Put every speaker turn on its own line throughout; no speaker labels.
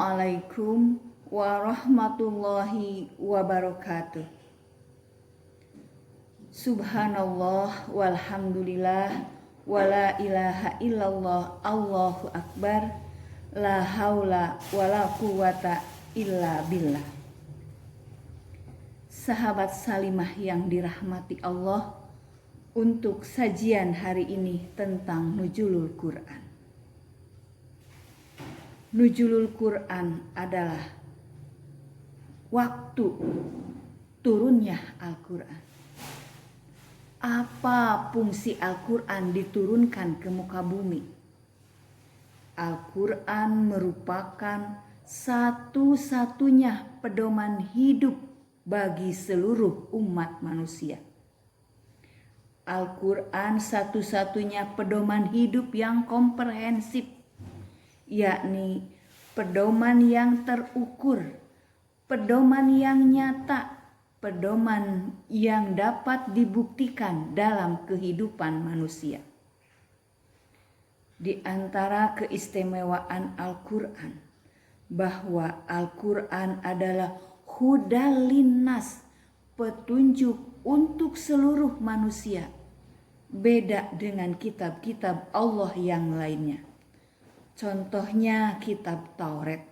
Assalamualaikum warahmatullahi wabarakatuh. Subhanallah walhamdulillah wala ilaha illallah Allahu akbar la haula wala quwata illa billah. Sahabat salimah yang dirahmati Allah, untuk sajian hari ini tentang Nuzulul Quran. Nuzulul Quran adalah waktu turunnya Al-Quran. Apa fungsi Al-Quran diturunkan ke muka bumi? Al-Quran merupakan satu-satunya pedoman hidup bagi seluruh umat manusia. Al-Quran satu-satunya pedoman hidup yang komprehensif, yakni pedoman yang terukur, pedoman yang nyata, pedoman yang dapat dibuktikan dalam kehidupan manusia. Di antara keistimewaan Al-Quran, bahwa Al-Quran adalah hudal linnas, petunjuk untuk seluruh manusia, beda dengan kitab-kitab Allah yang lainnya. Contohnya kitab Taurat.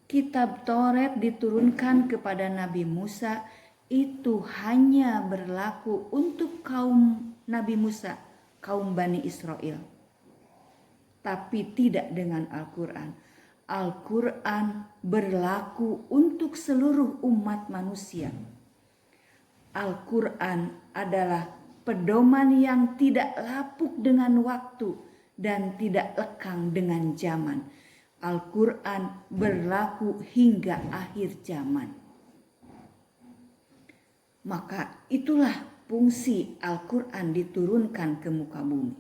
Kitab Taurat diturunkan kepada Nabi Musa, itu hanya berlaku untuk kaum Nabi Musa, kaum Bani Israel. Tapi tidak dengan Al-Quran. Al-Quran berlaku untuk seluruh umat manusia. Al-Quran adalah pedoman yang tidak lapuk dengan waktu dan tidak lekang dengan zaman. Al-Quran berlaku hingga akhir zaman. Maka itulah fungsi Al-Quran diturunkan ke muka bumi.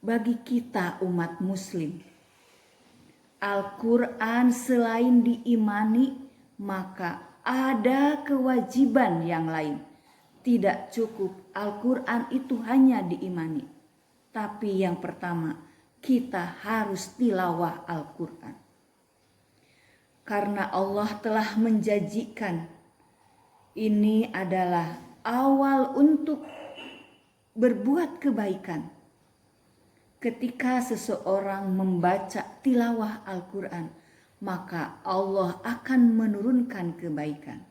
Bagi kita umat muslim, Al-Quran selain diimani, maka ada kewajiban yang lain. Tidak cukup Al-Quran itu hanya diimani. Tapi yang pertama, kita harus tilawah Al-Quran. Karena Allah telah menjanjikan, ini adalah awal untuk berbuat kebaikan. Ketika seseorang membaca tilawah Al-Quran, maka Allah akan menurunkan kebaikan.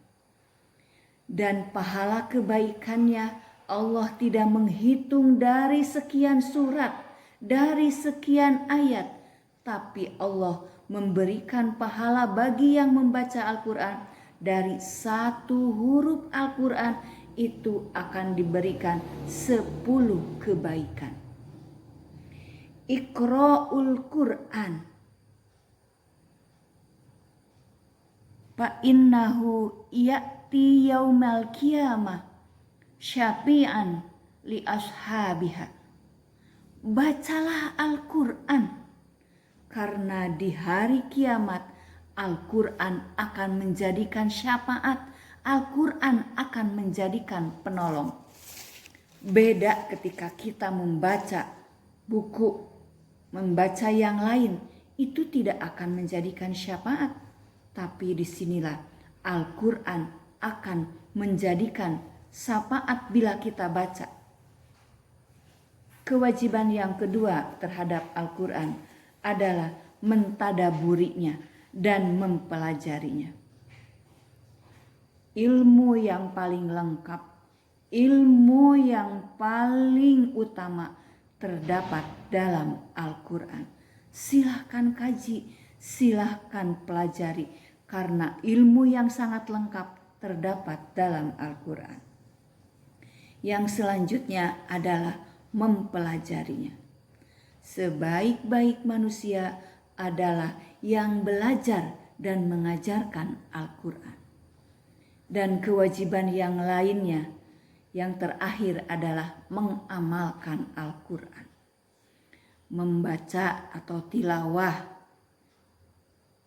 Dan pahala kebaikannya Allah tidak menghitung dari sekian surat, dari sekian ayat, tapi Allah memberikan pahala bagi yang membaca Al-Quran. Dari satu huruf Al-Quran itu akan diberikan 10 kebaikan. Iqra'ul Quran fa innahu ya'ti yaumal qiyamah syafi'an li ashabiha. Bacalah Al-Quran, karena di hari kiamat Al-Quran akan menjadikan syafaat, Al-Quran akan menjadikan penolong. Beda ketika kita membaca buku, membaca yang lain, itu tidak akan menjadikan syafaat. Tapi disinilah Al-Quran akan menjadikan syafaat bila kita baca. Kewajiban yang kedua terhadap Al-Quran adalah mentadaburinya dan mempelajarinya. Ilmu yang paling lengkap, ilmu yang paling utama terdapat dalam Al-Quran. Silahkan kaji, silahkan pelajari, karena ilmu yang sangat lengkap terdapat dalam Al-Quran. Yang selanjutnya adalah mempelajarinya. Sebaik-baik manusia adalah yang belajar dan mengajarkan Al-Quran. Dan kewajiban yang lainnya, yang terakhir adalah mengamalkan Al-Quran. Membaca atau tilawah,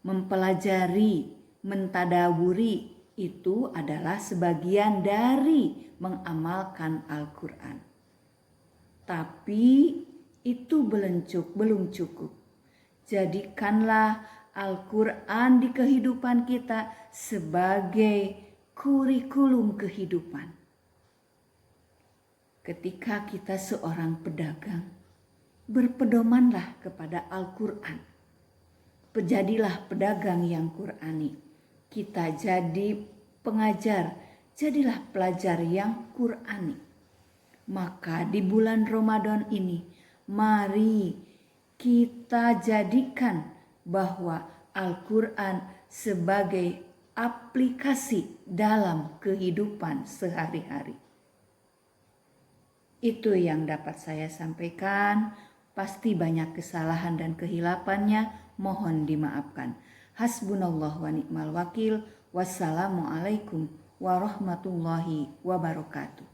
mempelajari, mentadaburi, itu adalah sebagian dari mengamalkan Al-Quran. Tapi itu belum cukup. Jadikanlah Al-Quran di kehidupan kita sebagai kurikulum kehidupan. Ketika kita seorang pedagang, berpedomanlah kepada Al-Quran. Jadilah pedagang yang Qurani. Kita jadi pengajar, jadilah pelajar yang Qurani. Maka di bulan Ramadan ini, mari kita jadikan bahwa Al-Quran sebagai aplikasi dalam kehidupan sehari-hari. Itu yang dapat saya sampaikan. Pasti banyak kesalahan dan kehilafannya, mohon dimaafkan. Hasbunallah wa ni'mal wakil. Wassalamualaikum warahmatullahi wabarakatuh.